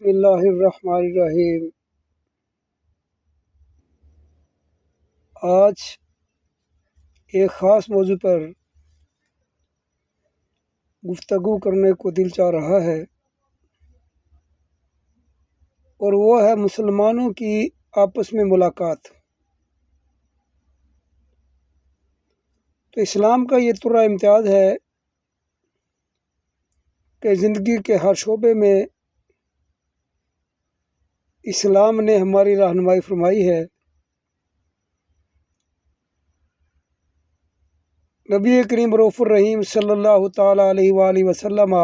بسم اللہ الرحمن الرحیم۔ آج ایک خاص موضوع پر گفتگو کرنے کو دل چاہ رہا ہے، اور وہ ہے مسلمانوں کی آپس میں ملاقات۔ تو اسلام کا یہ طرح امتیاز ہے کہ زندگی کے ہر شعبے میں اسلام نے ہماری رہنمائی فرمائی ہے۔ نبی کریم رؤوف الرحیم صلی اللہ تعالیٰ علیہ وآلہ وسلم،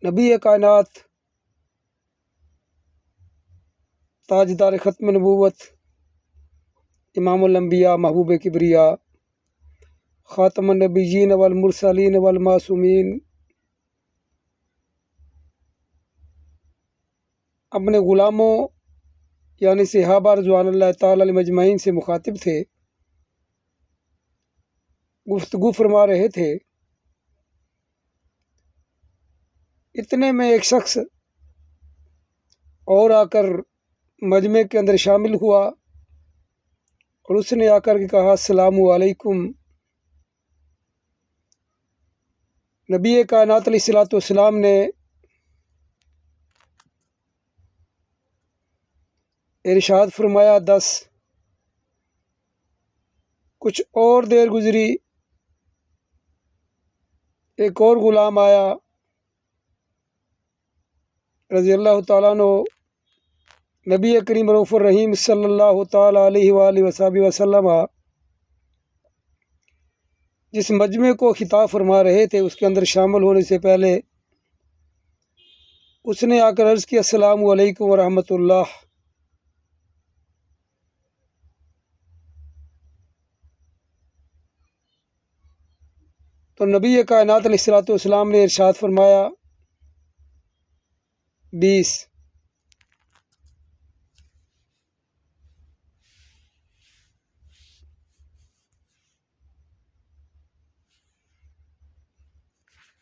نبی کائنات، تاجدار ختم نبوت، امام الانبیاء، محبوب کبریا، خاتم النبیین والمرسلین والمعصومین، اپنے غلاموں یعنی صحابہ رضوان اللہ تعالیٰ علیہم اجمعین سے مخاطب تھے، گفتگو فرما رہے تھے۔ اتنے میں ایک شخص اور آ کر مجمع کے اندر شامل ہوا، اور اس نے آ کر کے کہا السلام علیکم۔ نبی کائنات علیہ الصلوۃ والسلام نے ارشاد فرمایا 10۔ کچھ اور دیر گزری، ایک اور غلام آیا رضی اللہ تعالیٰ عنہ، نبی کریم رؤوف الرحیم صلی اللہ تعالیٰ علیہ وآلہ وسلم جس مجمع کو خطاب فرما رہے تھے اس کے اندر شامل ہونے سے پہلے اس نے آ کر عرض کیا السلام علیکم ورحمۃ اللہ۔ تو نبی کائنات علیہ الصلوۃ والسلام نے ارشاد فرمایا 20۔